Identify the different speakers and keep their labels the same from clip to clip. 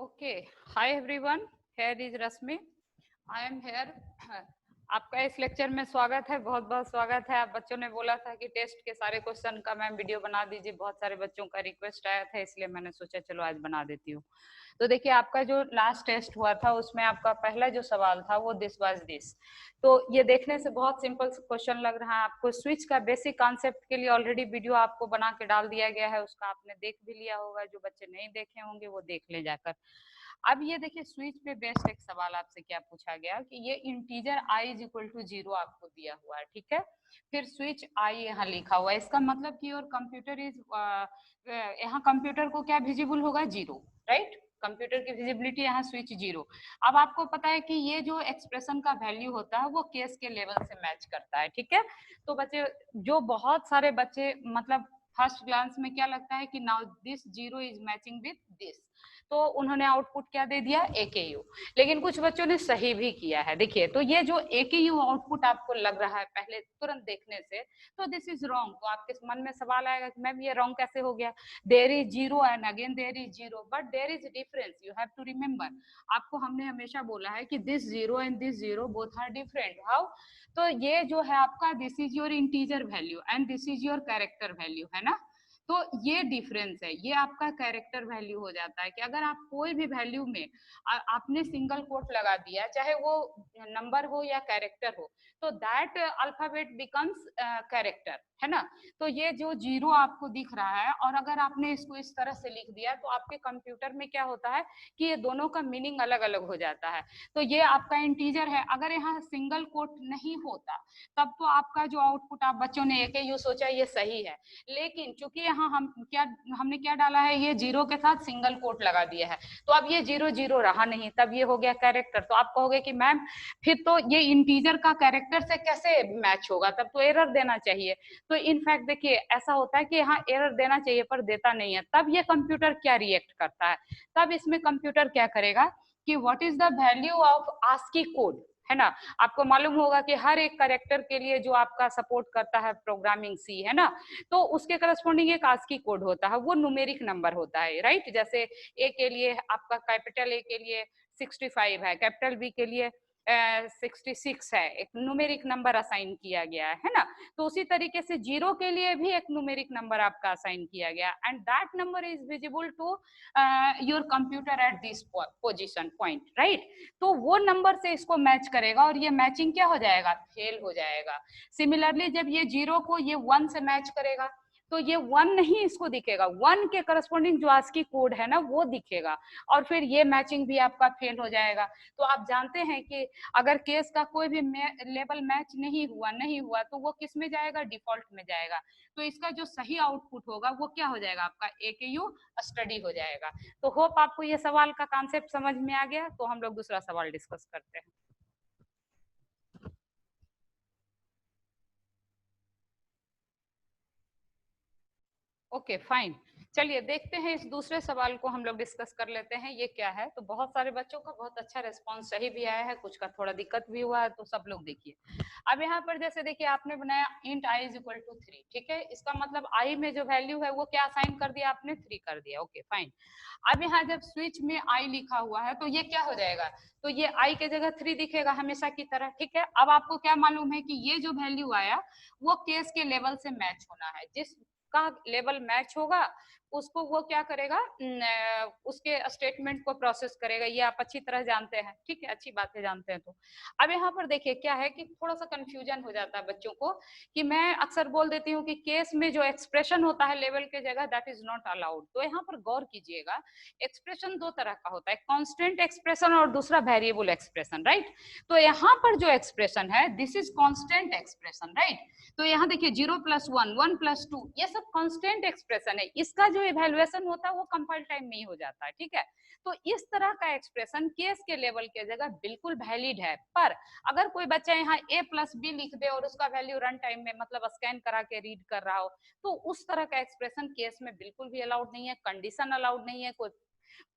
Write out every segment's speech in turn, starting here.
Speaker 1: Okay, hi everyone, here is Rashmi, I am here. आपका इस lecture में स्वागत है, बहुत बहुत स्वागत है। आप बच्चों ने बोला था कि टेस्ट के सारे क्वेश्चन का मैम वीडियो बना दीजिए, बहुत सारे बच्चों का रिक्वेस्ट आया था, इसलिए मैंने सोचा चलो आज बना देती हूँ। तो देखिए, आपका जो लास्ट टेस्ट हुआ था उसमें आपका पहला जो सवाल था वो दिस वाज दिस। तो ये देखने से बहुत सिंपल क्वेश्चन लग रहा है आपको। स्विच का बेसिक कॉन्सेप्ट के लिए ऑलरेडी वीडियो आपको बना के डाल दिया गया है, उसका आपने देख भी लिया होगा। जो बच्चे नहीं देखे होंगे वो देख ले जाकर। अब ये देखिए, स्विच पे बेस्ड एक सवाल आपसे क्या पूछा गया कि ये integer i is equal to 0 आपको दिया हुआ है, ठीक है। फिर स्विच i यहाँ लिखा हुआ है, इसका मतलब कि और कंप्यूटर इज, यहाँ कंप्यूटर को क्या विजिबल होगा? 0, राइट। कंप्यूटर की विजिबिलिटी यहाँ स्विच 0। अब आपको पता है कि ये जो एक्सप्रेशन का वैल्यू होता है वो केस के लेवल से मैच करता है, ठीक है। तो बच्चे, जो बहुत सारे बच्चे मतलब फर्स्ट ग्लांस में क्या लगता है कि now this 0 is matching with this, तो उन्होंने आउटपुट क्या दे दिया? AKU। लेकिन कुछ बच्चों ने सही भी किया है। देखिए, तो ये जो AKU आउटपुट आपको लग रहा है पहले तुरंत देखने से, तो दिस इज रॉन्ग। तो आपके मन में सवाल आएगा कि मैम ये रॉन्ग कैसे हो गया? There is 0 and again there is 0, but there is difference, you have to remember. आपको हमने हमेशा बोला है कि this 0 and this 0 both are different. How? तो ये जो है आपका, this is your integer value and this is your character value, है ना। तो ये डिफरेंस है, ये आपका कैरेक्टर वैल्यू हो जाता है कि अगर आप कोई भी वैल्यू में आपने सिंगल कोट लगा दिया, चाहे वो नंबर हो या कैरेक्टर हो, तो दैट अल्फाबेट बिकम्स कैरेक्टर, है ना। तो ये जो 0 आपको दिख रहा है, और अगर आपने इसको इस तरह से लिख दिया, तो आपके कंप्यूटर में क्या होता है कि ये दोनों का मीनिंग अलग अलग हो जाता है। तो ये आपका इंटीजर है। अगर यहाँ सिंगल कोट नहीं होता, तब तो आपका जो आउटपुट आप बच्चों ने AKU सोचा ये सही है, लेकिन चूंकि यहाँ हमने क्या डाला है, ये 0 के साथ सिंगल कोट लगा दिया है, तो अब ये 0 0 रहा नहीं, तब ये हो गया कैरेक्टर। तो आप कहोगे कि मैम फिर तो ये इंटीजर का कैरेक्टर से कैसे मैच होगा, तब तो एरर देना चाहिए। तो इनफैक्ट देखिए, ऐसा होता है कि यहाँ एरर देना चाहिए पर देता नहीं है। तब ये कंप्यूटर क्या रिएक्ट करता है? तब इसमें कंप्यूटर क्या करेगा कि what is the value of ASCII code, है ना। आपको मालूम होगा कि हर एक कैरेक्टर के लिए जो आपका सपोर्ट करता है प्रोग्रामिंग सी, है ना, तो उसके करस्पॉन्डिंग एक आस्की कोड होता है, वो न्यूमेरिक नंबर होता है, राइट। जैसे ए के लिए आपका कैपिटल ए के लिए 65 है, कैपिटल बी के लिए 66 है, एक न्यूमेरिक नंबर असाइन किया गया है ना। तो उसी तरीके से 0 के लिए भी एक न्यूमेरिक नंबर आपका असाइन किया गया, and that number is visible to your computer at this position point, right. तो वो नंबर से इसको मैच करेगा और ये मैचिंग क्या हो जाएगा? फेल हो जाएगा। सिमिलरली जब ये 0 को ये 1 से मैच करेगा, तो ये 1 नहीं इसको दिखेगा, 1 के करस्पॉन्डिंग जो आस्की कोड है ना वो दिखेगा, और फिर ये मैचिंग भी आपका फेल हो जाएगा। तो आप जानते हैं कि अगर केस का कोई भी लेवल मैच नहीं हुआ तो वो किस में जाएगा? डिफॉल्ट में जाएगा। तो इसका जो सही आउटपुट होगा वो क्या हो जाएगा? आपका AKU स्टडी हो जाएगा। तो होप आपको ये सवाल का कॉन्सेप्ट समझ में आ गया। तो हम लोग दूसरा सवाल डिस्कस करते हैं। ओके फाइन, चलिए देखते हैं इस दूसरे सवाल को हम लोग डिस्कस कर लेते हैं। ये क्या है? तो बहुत सारे बच्चों का बहुत अच्छा रिस्पांस सही भी आया है, कुछ का थोड़ा दिक्कत भी हुआ है, तो सब लोग देखिए। अब यहाँ पर जैसे देखिए, आपने बनाया int i is equal to 3, ठीक है। इसका मतलब i में जो वैल्यू है वो क्या असाइन कर दिया आपने? 3 कर दिया, ओके फाइन। अब यहाँ जब स्विच में i लिखा हुआ है तो ये क्या हो जाएगा? तो ये i के जगह 3 दिखेगा हमेशा की तरह, ठीक है। अब आपको क्या मालूम है कि ये जो वैल्यू आया वो केस के लेवल से मैच होना है। जिस का लेवल मैच होगा उसको वो क्या करेगा? उसके स्टेटमेंट को प्रोसेस करेगा। ये आप अच्छी तरह जानते हैं, ठीक है, अच्छी बातें जानते हैं। तो अब यहाँ पर देखिए क्या है कि थोड़ा सा कंफ्यूजन हो जाता है बच्चों को, कि मैं अक्सर बोल देती हूँ कि केस में जो एक्सप्रेशन होता है लेवल के जगह, दैट इज नॉट अलाउड। तो यहाँ पर गौर कीजिएगा, एक्सप्रेशन दो तरह का होता है, कांस्टेंट एक्सप्रेशन और दूसरा वेरिएबल एक्सप्रेशन, राइट। तो यहाँ पर जो एक्सप्रेशन है this is constant expression, right. तो यहाँ देखिए 0 + 1, 1 + 2, ये सब कांस्टेंट एक्सप्रेशन है। इसका जो इवैल्यूएशन होता है वो कंपाइल टाइम में ही हो जाता है, ठीक है। तो इस तरह का एक्सप्रेशन केस के लेवल के जगह बिल्कुल वैलिड है। पर अगर कोई बच्चा यहाँ a + b लिख दे और उसका वैल्यू रन टाइम में मतलब स्कैन करा के रीड कर रहा हो, तो उस तरह का एक्सप्रेशन केस में बिल्कुल भी अलाउड नहीं है, कंडीशन अलाउड नहीं है, कोई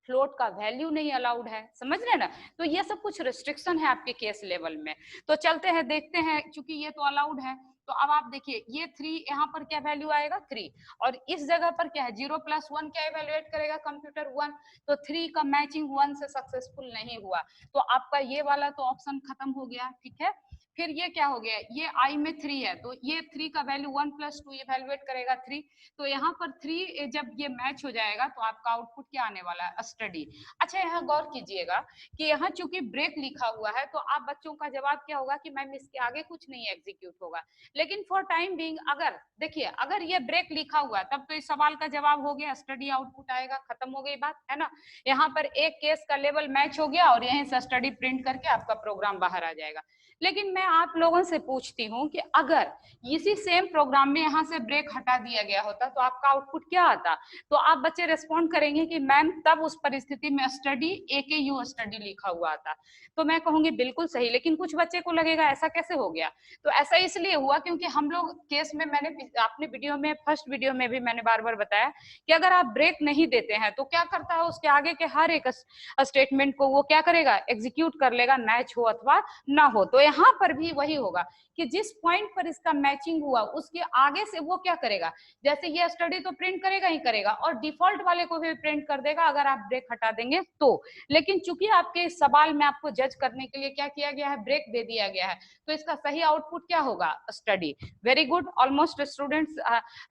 Speaker 1: फ्लोट का वैल्यू नहीं अलाउड है, समझ रहे ना। तो ये सब कुछ रिस्ट्रिक्शन है आपके केस लेवल में। तो चलते हैं देखते हैं, क्योंकि ये तो अलाउड है, तो अब आप देखिए ये 3 यहाँ पर क्या वैल्यू आएगा 3, और इस जगह पर क्या है 0 + 1 क्या इवेल्युएट करेगा कंप्यूटर 1, तो 3 का मैचिंग 1 से सक्सेसफुल नहीं हुआ, तो आपका ये वाला तो ऑप्शन खत्म हो गया, ठीक है। फिर ये क्या हो गया, ये आई में 3 है, तो ये 3 का वैल्यू 1 + 2 इवेल्युएट करेगा 3, तो यहाँ पर 3 जब ये मैच हो जाएगा तो आपका आउटपुट क्या आने वाला है स्टडी। अच्छा यहाँ गौर कीजिएगा कि यहाँ चूंकि ब्रेक लिखा हुआ है तो आप बच्चों का जवाब क्या होगा कि मैम इसके आगे कुछ नहीं एग्जीक्यूट होगा, लेकिन फॉर टाइम बीइंग अगर देखिए अगर ये ब्रेक लिखा हुआ तब तो इस सवाल का जवाब हो गया, स्टडी आउटपुट आएगा, खत्म हो गई बात, है ना। यहाँ पर एक केस का लेवल मैच हो गया और यहीं से स्टडी प्रिंट करके आपका प्रोग्राम बाहर आ जाएगा। लेकिन मैं आप लोगों से पूछती हूँ कि अगर इसी सेम प्रोग्राम में यहाँ से ब्रेक हटा दिया गया होता तो आपका आउटपुट क्या आता, तो आप बच्चे रेस्पॉन्ड करेंगे कि मैम तब उस परिस्थिति में स्टडी AKU स्टडी लिखा हुआ आता, तो मैं कहूंगी बिल्कुल सही। लेकिन कुछ बच्चे को लगेगा ऐसा कैसे हो गया, तो ऐसा इसलिए हुआ क्योंकि हम लोग केस में, मैंने अपने वीडियो में फर्स्ट वीडियो में भी मैंने बार बार बताया कि अगर आप ब्रेक नहीं देते हैं तो क्या करता है उसके आगे के हर एक स्टेटमेंट को वो क्या करेगा एग्जीक्यूट कर लेगा, मैच हो अथवा ना हो। तो यहाँ पर भी वही होगा कि जिस पॉइंट पर इसका मैचिंग हुआ उसके आगे से वो क्या करेगा, जैसे ये स्टडी तो प्रिंट करेगा ही करेगा और डिफॉल्ट वाले को भी प्रिंट कर देगा अगर आप ब्रेक हटा देंगे तो। लेकिन चूंकि आपके इस सवाल में आपको जज करने के लिए क्या किया गया है, ब्रेक दे दिया गया है, तो इसका सही आउटपुट क्या होगा study. Very good, almost students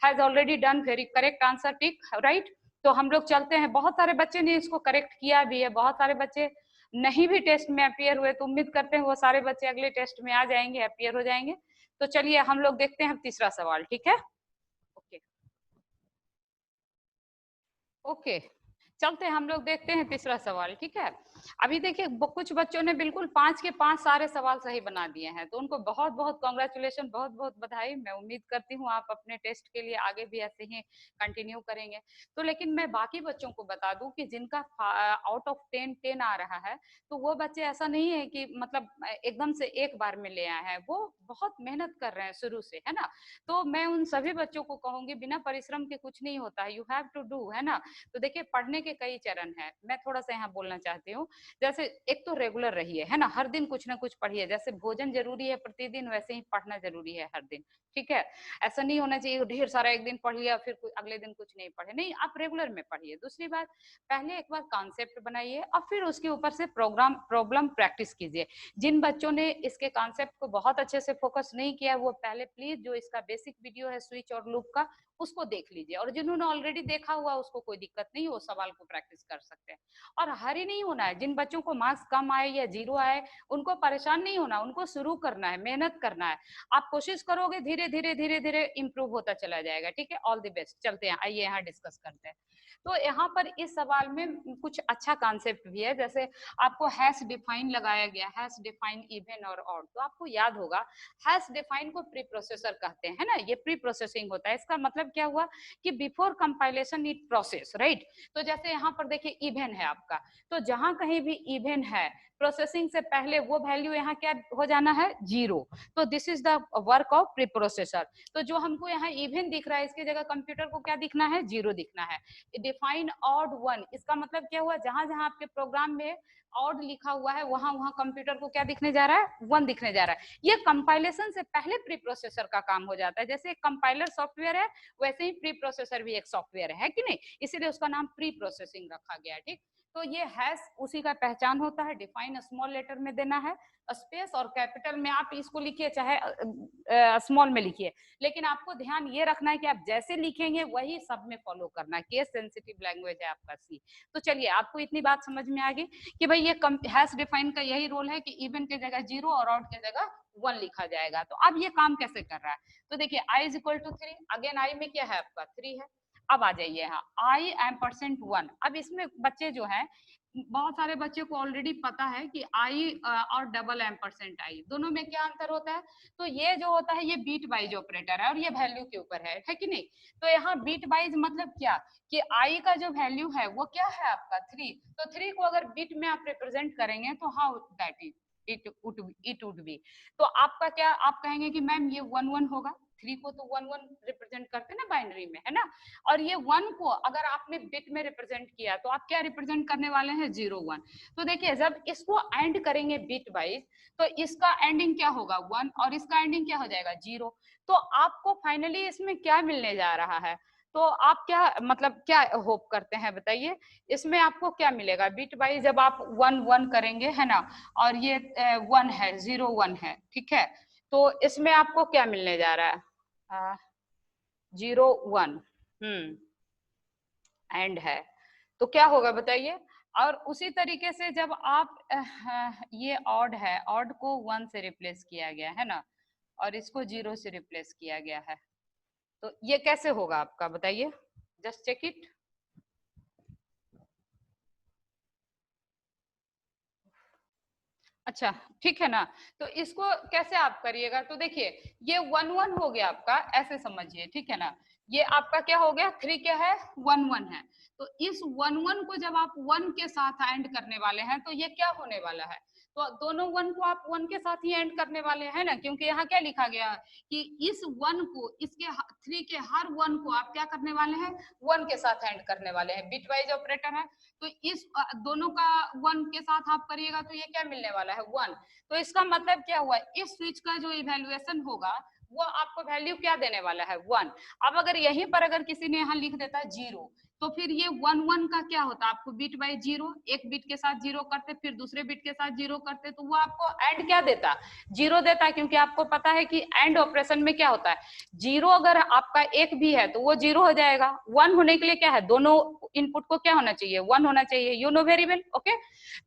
Speaker 1: has already done very correct answer, tick right. तो हम लोग चलते हैं, बहुत सारे बच्चे ने इसको करेक्ट किया भी है, बहुत सारे बच्चे नहीं भी टेस्ट में अपियर हुए, तो उम्मीद करते हैं वो सारे बच्चे अगले टेस्ट में आ जाएंगे, अपियर हो जाएंगे। तो चलिए हम लोग देखते हैं तीसरा सवाल, ठीक है। ओके ओके चलते हैं हम लोग देखते हैं तीसरा सवाल, ठीक है। अभी देखिए कुछ बच्चों ने बिल्कुल 5 के 5 सारे सवाल सही बना दिए हैं, तो उनको बहुत बहुत कॉन्ग्रेचुलेशन, बहुत बहुत बधाई। मैं उम्मीद करती हूँ आप अपने टेस्ट के लिए आगे भी ऐसे ही कंटिन्यू करेंगे। तो लेकिन मैं बाकी बच्चों को बता दूं कि जिनका आउट ऑफ 10 आ रहा है, तो वो बच्चे ऐसा नहीं है कि मतलब एकदम से एक बार में ले आए हैं, वो बहुत मेहनत कर रहे हैं शुरू से, है ना। तो मैं उन सभी बच्चों को कहूंगी बिना परिश्रम के कुछ नहीं होता है, यू हैव टू डू, है ना। तो देखिए पढ़ने के कई चरण है, मैं थोड़ा सा यहाँ बोलना चाहती हूँ। जैसे एक तो रेगुलर रहिए, है ना, हर दिन कुछ ना कुछ पढ़िए, जैसे भोजन जरूरी है प्रतिदिन वैसे ही पढ़ना जरूरी है हर दिन, ठीक है। ऐसा नहीं होना चाहिए ढेर सारा एक दिन पढ़ लिया फिर अगले दिन कुछ नहीं पढ़े, नहीं, आप रेगुलर में पढ़िए। दूसरी बात, पहले एक बार कॉन्सेप्ट बनाइए और फिर उसके ऊपर से प्रॉब्लम प्रैक्टिस कीजिए। जिन बच्चों ने इसके कॉन्सेप्ट को बहुत अच्छे से फोकस नहीं किया वो पहले प्लीज जो इसका बेसिक वीडियो है स्विच और लूप का उसको देख लीजिए, और जिन्होंने ऑलरेडी देखा हुआ उसको कोई दिक्कत नहीं, वो सवाल को प्रैक्टिस कर सकते हैं। और हरी नहीं होना है, जिन बच्चों को मार्क्स कम आए या 0 आए उनको परेशान नहीं होना, उनको शुरू करना है, मेहनत करना है। आप कोशिश करोगे धीरे धीरे धीरे धीरे इंप्रूव होता चला जाएगा, ठीक है। All the best. चलते हैं, आइए यहाँ डिस्कस करते हैं। तो यहाँ पर इस सवाल में कुछ अच्छा कॉन्सेप्ट भी है, जैसे आपको हैश डिफाइन लगाया गया, हैश डिफाइन इवन और ऑड, तो आपको याद होगा हैश डिफाइन को प्री प्रोसेसर कहते हैं, है ना, ये प्री प्रोसेसिंग होता है। इसका मतलब क्या हुआ कि before compilation it process, right. तो जैसे यहाँ पर देखिए इवन है आपका, तो जहां कहीं भी इवन है प्रोसेसिंग से पहले वो वैल्यू यहाँ क्या हो जाना है 0, तो this is the work of pre processor. तो जो हमको यहाँ इवन दिख रहा है इसकी जगह कंप्यूटर को क्या दिखना है 0 दिखना है। डिफाइन ऑड 1, इसका मतलब क्या हुआ, जहां जहां आपके प्रोग्राम में ऑड लिखा हुआ है वहां वहां कंप्यूटर को क्या दिखने जा रहा है 1 दिखने जा रहा है। ये कंपाइलेशन से पहले प्री प्रोसेसर का काम हो जाता है, जैसे एक कंपाइलर सॉफ्टवेयर है वैसे ही प्री प्रोसेसर भी एक सॉफ्टवेयर है कि नहीं, इसीलिए उसका नाम प्री प्रोसेसिंग रखा गया है, ठीक। तो ये हैश उसी का पहचान होता है। डिफाइन स्मॉल लेटर में देना है, स्पेस और कैपिटल में आप इसको लिखिए चाहे स्मॉल में लिखिए, लेकिन आपको ध्यान ये रखना है कि आप जैसे लिखेंगे वही सब में फॉलो करना है, केस सेंसिटिव लैंग्वेज है आपका सी। तो चलिए आपको इतनी बात समझ में आ गई कि भाई ये हैश डिफाइन का यही रोल है कि इवन की जगह 0 और ऑड की जगह 1 लिखा जाएगा। तो अब ये काम कैसे कर रहा है, तो देखिए i is equal to 3, again i में क्या है आपका 3 है। अब आ जाइए यहाँ i %1, अब इसमें बच्चे जो है बहुत सारे बच्चे को ऑलरेडी पता है कि i और $i दोनों में क्या अंतर होता है, तो ये जो होता है ये बीट वाइज ऑपरेटर है और ये वैल्यू के ऊपर है कि नहीं। तो यहाँ बीट वाइज मतलब क्या कि i का जो वैल्यू है वो क्या है आपका 3, तो 3 को अगर बीट में आप रिप्रेजेंट करेंगे तो how that is it would be. तो आपका क्या, आप कहेंगे कि मैम ये 1 1 होगा, 3 को तो 1 1 रिप्रेजेंट करते हैं ना बाइनरी में, है ना। और ये 1 को अगर आपने बिट में रिप्रेजेंट किया तो आप क्या रिप्रेजेंट करने वाले हैं, 0 1। तो देखिए जब इसको एंड करेंगे बिट वाइज तो इसका एंडिंग क्या होगा 1 और इसका एंडिंग क्या हो जाएगा 0। तो आपको फाइनली इसमें क्या मिलने जा रहा है, तो आप क्या मतलब क्या होप करते हैं बताइए, इसमें आपको क्या मिलेगा बिट वाइज जब आप 1 1 करेंगे, है ना। और ये 1 है, 0 1 है, ठीक है। तो इसमें आपको क्या मिलने जा रहा है, 0 1 एंड है, तो क्या होगा बताइए। और उसी तरीके से जब आप ये ऑड है, ऑड को 1 से रिप्लेस किया गया है ना, और इसको 0 से रिप्लेस किया गया है, तो ये कैसे होगा आपका बताइए, जस्ट चेक इट। अच्छा ठीक है ना। तो इसको कैसे आप करिएगा, तो देखिए ये 1 1 हो गया आपका, ऐसे समझिए, ठीक है ना। ये आपका क्या हो गया, 3 क्या है 1 1 है। तो इस 1 1 को जब आप 1 के साथ एंड करने वाले हैं तो ये क्या होने वाला है, तो दोनों 1 को आप 1 के साथ ही एंड करने वाले हैं ना, क्योंकि यहाँ क्या लिखा गया कि इस 1 को, इसके 3 के हर 1 को आप क्या करने वाले हैं, 1 के साथ एंड करने वाले हैं, बिटवाइज ऑपरेटर है। तो इस दोनों का 1 के साथ आप करिएगा तो ये क्या मिलने वाला है 1। तो इसका मतलब क्या हुआ, इस स्विच का जो इवैल्यूएशन होगा वो आपको वैल्यू क्या देने वाला है 1। अब अगर यहीं पर अगर किसी ने यहाँ लिख देता है 0, तो फिर ये 1 1 का क्या होता, आपको बिट बाय 0, एक बिट के साथ 0 करते, फिर दूसरे बिट के साथ 0 करते, तो वो आपको एंड क्या देता, 0 देता, क्योंकि आपको पता है कि एंड ऑपरेशन में क्या होता है, 0 अगर आपका एक भी है तो वो 0 हो जाएगा, 1 होने के लिए क्या है, दोनों इनपुट को क्या होना चाहिए 1 होना चाहिए, you know very well, okay.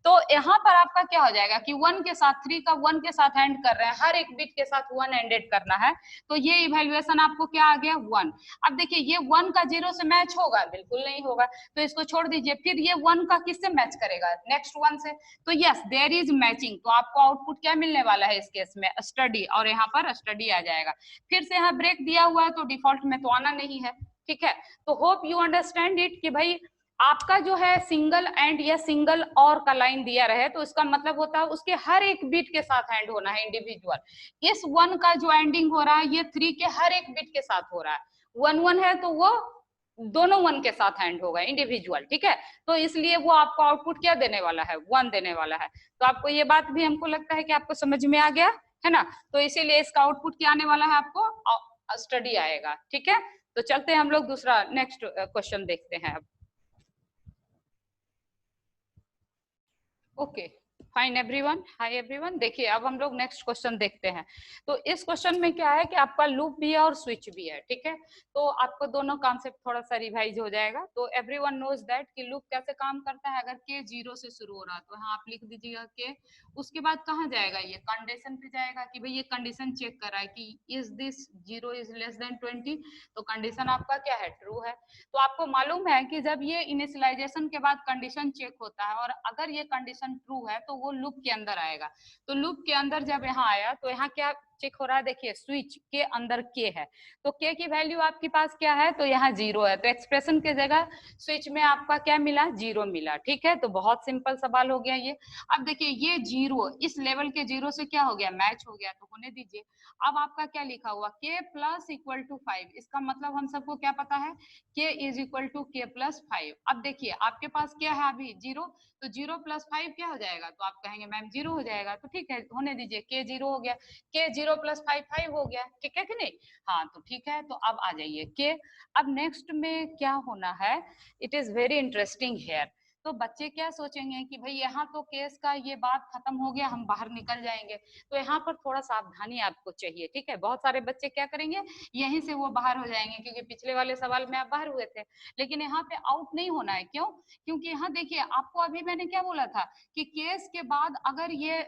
Speaker 1: तो यहाँ पर आपका क्या हो जाएगा कि 1 के साथ 3 का 1 के साथ एंड कर रहे हैं, हर एक बिट के साथ 1 एंडेड करना है, तो ये इवैल्यूएशन आपको क्या आ गया 1। अब देखिए ये 1 का 0 से मैच होगा, बिल्कुल नहीं होगा, तो इसको छोड़ दीजिए। फिर ये 1 का किससे मैच करेगा, नेक्स्ट 1 से, तो यस देयर इज मैचिंग, तो आपको आउटपुट क्या मिलने वाला है इस केस में, स्टडी, और यहाँ पर स्टडी आ जाएगा। फिर से यहाँ ब्रेक दिया हुआ है तो डिफॉल्ट में तो आना नहीं है, ठीक है। तो होप यू अंडरस्टैंड इट कि भाई आपका जो है सिंगल एंड या सिंगल और का लाइन दिया रहे तो इसका मतलब होता है उसके हर एक बिट के साथ एंड होना है इंडिविजुअल। इस 1 का जो एंडिंग हो रहा है ये 3 के हर एक बिट के साथ हो रहा है, 1 1 है तो वो दोनों 1 के साथ एंड होगा इंडिविजुअल, ठीक है। तो इसलिए वो आपको आउटपुट क्या देने वाला है 1 देने वाला है। तो आपको ये बात भी हमको लगता है कि आपको समझ में आ गया है ना। तो इसीलिए इसका आउटपुट क्या आने वाला है, आपको स्टडी आएगा, ठीक है। तो चलते हैं हम लोग दूसरा नेक्स्ट क्वेश्चन देखते हैं अब। Okay fine everyone, hi everyone. देखिए अब हम लोग नेक्स्ट क्वेश्चन देखते हैं। तो इस क्वेश्चन में क्या है कि आपका लूप भी है और स्विच भी है, ठीक है। तो आपको दोनों कॉन्सेप्ट थोड़ा सा रिवाइज हो जाएगा। तो एवरीवन नोज दैट कि लूप कैसे काम करता है। अगर के 0 से शुरू हो रहा तो यहाँ आप लिख दीजिएगा के, उसके बाद कहाँ जाएगा, ये कंडीशन पे जाएगा कि भाई ये कंडीशन चेक कर रहा है कि is this 0 is less than 20, तो कंडीशन आपका क्या है ट्रू है। तो आपको मालूम है कि जब ये इनिशियलाइजेशन के बाद कंडीशन चेक होता है और अगर ये कंडीशन ट्रू है तो वो लूप के अंदर आएगा। तो लूप के अंदर जब यहाँ आया तो यहाँ क्या चेक हो रहा है, देखिए स्विच के अंदर के है, तो के की वैल्यू आपके पास क्या है, तो यहाँ 0 है, तो एक्सप्रेशन के जगह स्विच में आपका क्या मिला 0 मिला, ठीक है। तो बहुत सिंपल सवाल हो गया ये। अब देखिए ये 0 इस लेवल के 0 से क्या हो गया, मैच हो गया, तो होने दीजिए। अब आपका क्या लिखा हुआ के प्लस इक्वल टू 5, इसका मतलब हम सबको क्या पता है के इज इक्वल टू के प्लस 5। अब देखिए आपके पास क्या है अभी 0, तो 0 प्लस 5 क्या हो जाएगा, तो आप कहेंगे मैम 0 हो जाएगा, तो ठीक है होने दीजिए, के 0 हो गया, के 0 प्लस 5 5 हो गया, ठीक है कि नहीं। हाँ तो ठीक है, तो अब आ जाइए के। अब नेक्स्ट में क्या होना है, it is very interesting here. तो बच्चे क्या सोचेंगे कि भाई यहाँ तो केस का ये बात खत्म हो गया, हम बाहर निकल जाएंगे। तो यहाँ पर थोड़ा सावधानी आपको चाहिए, ठीक है। बहुत सारे बच्चे क्या करेंगे, यहीं से वो बाहर हो जाएंगे, क्योंकि पिछले वाले सवाल में आप बाहर हुए थे, लेकिन यहाँ पे आउट नहीं होना है। क्यों, क्योंकि यहाँ देखिए आपको अभी मैंने क्या बोला था कि केस के बाद अगर ये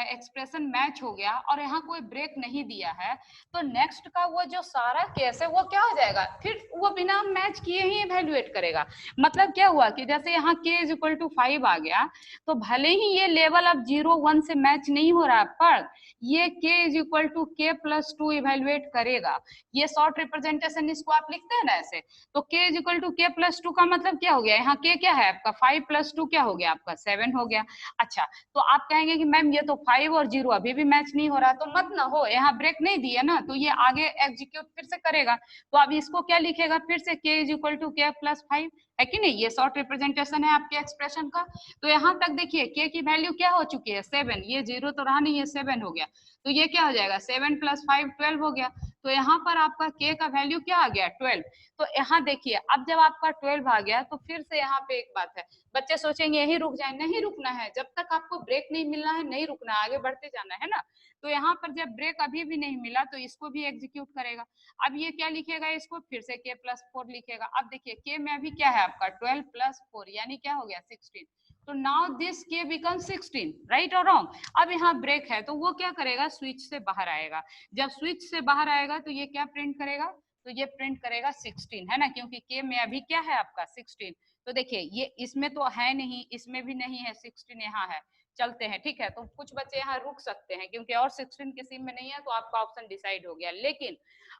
Speaker 1: एक्सप्रेशन मैच हो गया और यहाँ कोई ब्रेक नहीं दिया है तो नेक्स्ट का वो जो सारा केस है वो क्या हो जाएगा, फिर वो बिना मैच किए ही इवैल्यूएट करेगा। मतलब क्या हुआ कि जैसे यहाँ k इज इक्वल टू 5 आ गया, तो भले ही ये लेवल अब 0 1 से मैच नहीं हो रहा है, पर ये k is equal to k plus 2 evaluate करेगा। ये शॉर्ट रिप्रेजेंटेशन इसको आप लिखते हैं ना ऐसे, तो k is equal to k plus 2 का मतलब क्या हो गया, यहाँ k क्या है आपका 5 प्लस 2 क्या हो गया आपका 7 हो गया। अच्छा, तो आप कहेंगे कि मैम ये तो 5 और 0 अभी भी मैच नहीं हो रहा, तो मत ना हो, यहाँ ब्रेक नहीं दिए ना, तो ये आगे एग्जीक्यूट फिर से करेगा। तो अब इसको क्या लिखेगा फिर से, k is equal to k plus 5, है कि नहीं, ये शॉर्ट रिप्रेजेंटेशन है आपके एक्सप्रेशन का। तो यहाँ तक देखिए k की वैल्यू क्या हो चुकी है 7, ये 0 तो रहा नहीं, ये 7 हो गया, तो ये क्या हो जाएगा 7 प्लस 5 12 हो गया। तो यहाँ पर आपका k का वैल्यू क्या आ गया 12। तो यहाँ देखिए अब जब आपका 12 आ गया, तो फिर से यहाँ पे एक बात है, बच्चे सोचेंगे यही रुक जाए, नहीं रुकना है, जब तक आपको ब्रेक नहीं मिलना है नहीं रुकना है, आगे बढ़ते जाना है ना। तो यहाँ पर जब ब्रेक अभी भी नहीं मिला तो इसको भी एग्जीक्यूट करेगा। अब ये क्या लिखेगा, इसको फिर से k प्लस 4 लिखेगा। अब देखिए k में अभी क्या है आपका 12 प्लस 4 यानी क्या हो गया 16, तो now this k become 16, right और रॉन्ग। अब यहाँ ब्रेक है तो वो क्या करेगा, स्विच से बाहर आएगा। जब स्विच से बाहर आएगा तो ये क्या प्रिंट करेगा, तो ये प्रिंट करेगा 16, है ना, क्योंकि k में अभी क्या है आपका 16। तो देखिए ये इसमें तो है नहीं, इसमें भी नहीं है, 16 यहाँ है, चलते हैं, ठीक है। तो कुछ बच्चे यहाँ रुक सकते हैं क्योंकि और 16 किसी में नहीं है, तो आपका ऑप्शन डिसाइड हो गया। लेकिन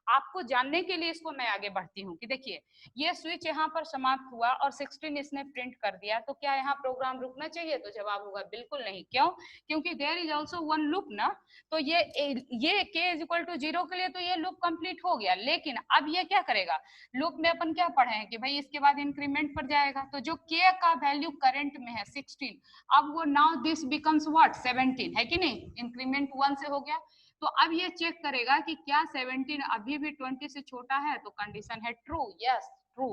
Speaker 1: आपको जानने के लिए इसको मैं आगे बढ़ती हूँ कि देखिए ये स्विच यहाँ पर समाप्त हुआ और 16 इसने प्रिंट कर दिया, तो क्या यहाँ प्रोग्राम रुकना चाहिए, तो जवाब होगा बिल्कुल नहीं। क्यों, क्योंकि there is also one loop ना, तो ये k इज इक्वल टू 0 के लिए तो ये लूप कंप्लीट हो गया। लेकिन अब ये क्या करेगा, लूप में अपन क्या पढ़े हैं कि भाई इसके बाद इंक्रीमेंट पर जाएगा, तो जो k का वैल्यू करंट में है 16, अब वो नाउ दिस बिकम्स व्हाट 17, है कि नहीं, इंक्रीमेंट 1 से हो गया। तो अब ये चेक करेगा कि क्या 17 अभी भी 20 से छोटा है, तो कंडीशन है ट्रू, यस ट्रू।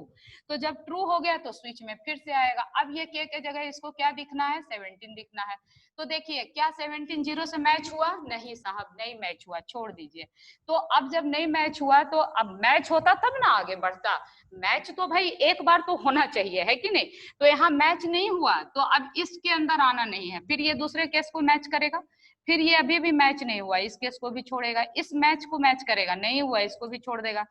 Speaker 1: तो जब ट्रू हो गया तो स्विच में फिर से आएगा। अब ये k के जगह इसको क्या दिखना है 17 दिखना है। तो देखिए क्या 17 0 से मैच हुआ, नहीं साहब नहीं मैच हुआ, छोड़ दीजिए। तो अब जब नहीं मैच हुआ, तो अब मैच होता तब ना आगे बढ़ता, मैच तो भाई एक बार तो होना चाहिए, है कि नहीं। तो यहाँ मैच नहीं हुआ, तो अब इसके अंदर आना नहीं है, फिर ये दूसरे केस को मैच करेगा, फिर ये अभी भी मैच नहीं हुआ, इस केस को भी छोड़ेगा, इस मैच को मैच करेगा, नहीं हुआ इसको भी छोड़ देगा।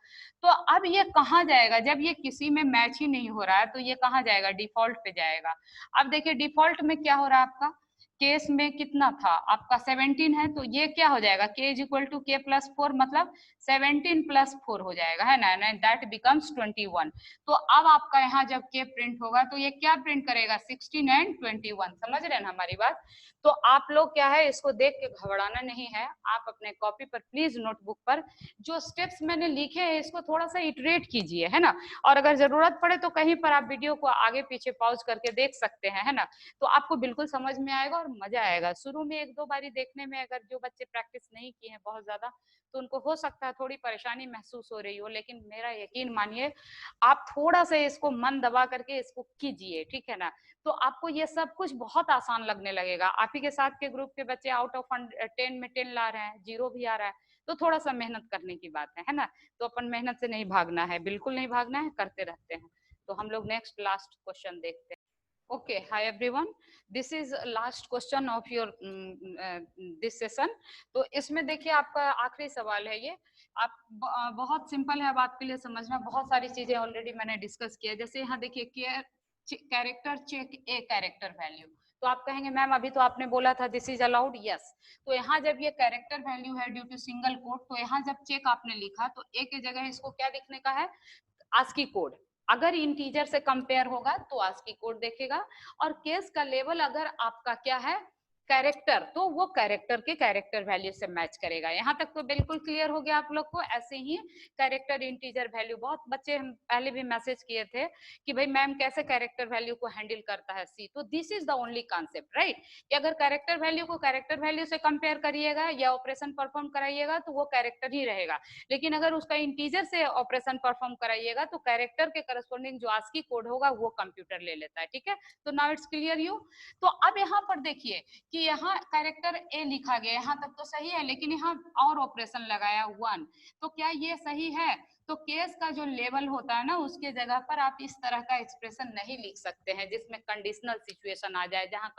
Speaker 1: तो अब ये कहाँ जाएगा, जब ये किसी में मैच ही नहीं हो रहा है तो ये कहाँ जाएगा, डिफॉल्ट पे जाएगा। अब देखिए डिफॉल्ट में क्या हो रहा है आपका, केस में कितना था आपका 17 है, तो ये क्या हो जाएगा k is equal to k plus 4, मतलब 17 प्लस 4 हो जाएगा, है ना, दैट बिकम्स 21। तो अब आपका यहाँ जब k प्रिंट होगा तो ये क्या प्रिंट करेगा 16 एंड 21, समझ रहे हैं ना हमारी बात। तो आप लोग क्या है इसको देख के घबराना नहीं है, आप अपने कॉपी पर प्लीज नोटबुक पर जो स्टेप्स मैंने लिखे हैं इसको थोड़ा सा इटरेट कीजिए, है ना, और अगर जरूरत पड़े तो कहीं पर आप वीडियो को आगे पीछे पॉज करके देख सकते हैं, है ना। तो आपको बिल्कुल समझ में आएगा और मजा आएगा। शुरू में एक दो बारी देखने में अगर जो बच्चे प्रैक्टिस नहीं किए हैं बहुत ज्यादा, तो उनको हो सकता है थोड़ी परेशानी महसूस हो रही हो, लेकिन मेरा यकीन मानिए आप थोड़ा सा इसको मन दबा करके इसको कीजिए, ठीक है ना, तो आपको ये सब कुछ बहुत आसान लगने लगेगा। आप ही के साथ के ग्रुप के बच्चे आउट ऑफ 10 में 10 ला रहे हैं, 0 भी आ रहा है, तो थोड़ा सा मेहनत करने की बात है ना। तो अपन मेहनत से नहीं भागना है, बिल्कुल नहीं भागना है, करते रहते हैं। तो हम लोग नेक्स्ट लास्ट क्वेश्चन देखते हैं। Okay, hi everyone. This is last question of your this session. तो इसमें देखिए आपका आखिरी सवाल है ये। आप बहुत सिंपल है, अब आपके लिए समझना, बहुत सारी चीजें ऑलरेडी मैंने डिस्कस किया। जैसे यहाँ देखिए character check a character value, तो आप कहेंगे मैम अभी तो आपने बोला था दिस इज अलाउड, यस। तो यहाँ जब ये कैरेक्टर वैल्यू है ड्यू टू सिंगल कोड, तो यहाँ जब चेक आपने लिखा तो ए की जगह इसको क्या लिखने का है, आस्की कोड। अगर इंटीजर से कंपेयर होगा तो आस्की कोड देखेगा, और केस का लेवल अगर आपका क्या है कैरेक्टर, तो वो कैरेक्टर के कैरेक्टर वैल्यू से मैच करेगा। यहाँ तक तो बिल्कुल क्लियर हो गया आप लोग को। ऐसे ही कैरेक्टर इंटीजर वैल्यू, बहुत बच्चे हम पहले भी मैसेज किए थे कि भाई मैम कैसे कैरेक्टर वैल्यू को हैंडल करता है सी, तो this is the only concept, right, कि अगर कैरेक्टर वैल्यू को कैरेक्टर वैल्यू से कंपेयर करिएगा या ऑपरेशन परफॉर्म कराइएगा तो वो कैरेक्टर ही रहेगा, लेकिन अगर उसका इंटीजर से ऑपरेशन परफॉर्म कराइएगा तो कैरेक्टर के करस्पॉन्डिंग जो आस्की कोड होगा वो कंप्यूटर ले लेता है, ठीक है। तो नाउ इट्स क्लियर यू। तो अब यहाँ पर देखिए कि यहाँ कैरेक्टर ए लिखा गया, यहाँ तक तो सही है, लेकिन यहाँ और ऑपरेशन लगाया 1, तो क्या ये सही है, तो केस का जो लेवल होता है ना, उसके जगह पर आप इस तरह का एक्सप्रेशन नहीं लिख सकते हैं जिसमें कंडीशनल सिचुएशन आ जाए, जहां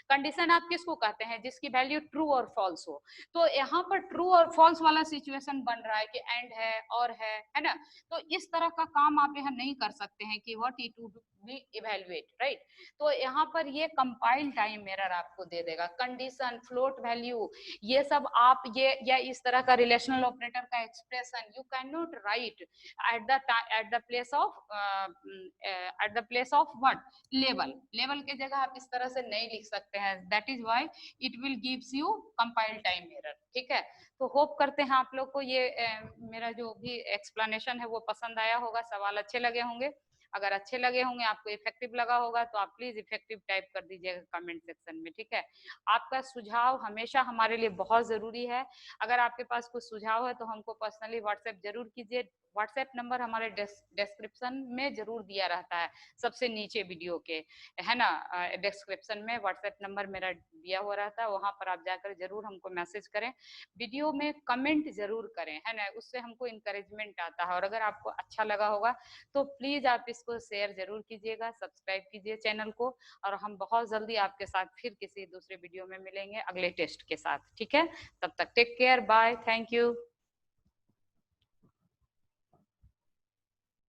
Speaker 1: कंडीशन आप किसको कहते हैं, जिसकी वैल्यू ट्रू और फॉल्स हो। तो यहाँ पर ट्रू और फॉल्स वाला सिचुएशन बन रहा है कि एंड है और है ना। तो इस तरह का काम आप यहाँ नहीं कर सकते हैं कि what it would be evaluate, right. तो यहाँ पर ये कंपाइल टाइम एरर आपको दे देगा। कंडीशन, फ्लोट वैल्यू, ये सब आप ये या इस तरह का रिलेशनल ऑपरेटर का expression you can not right at the place of what, level के जगह आप इस तरह से नहीं लिख सकते हैं। That is why it will gives you compile time error, ठीक है। तो होप करते हैं आप लोग को ये मेरा जो भी एक्सप्लेनेशन है वो पसंद आया होगा, सवाल अच्छे लगे होंगे। अगर अच्छे लगे होंगे, आपको इफेक्टिव लगा होगा, तो आप प्लीज इफेक्टिव टाइप कर दीजिएगा कमेंट सेक्शन में, ठीक है। आपका सुझाव हमेशा हमारे लिए बहुत जरूरी है। अगर आपके पास कुछ सुझाव है तो हमको पर्सनली व्हाट्सएप जरूर कीजिए। व्हाट्सएप नंबर हमारे डिस्क्रिप्शन में जरूर दिया रहता है, सबसे नीचे वीडियो के, है ना। डिस्क्रिप्शन में व्हाट्सएप नंबर मेरा दिया हुआ रहता है, वहां पर आप जाकर जरूर हमको मैसेज करें। वीडियो में कमेंट जरूर करें, है ना, उससे हमको इंकरेजमेंट आता है। और अगर आपको अच्छा लगा होगा तो प्लीज आप इसको शेयर जरूर कीजिएगा, सब्सक्राइब कीजिए चैनल को। और हम बहुत जल्दी आपके साथ फिर किसी दूसरे वीडियो में मिलेंगे अगले टेस्ट के साथ, ठीक है। तब तक take care, bye, thank you.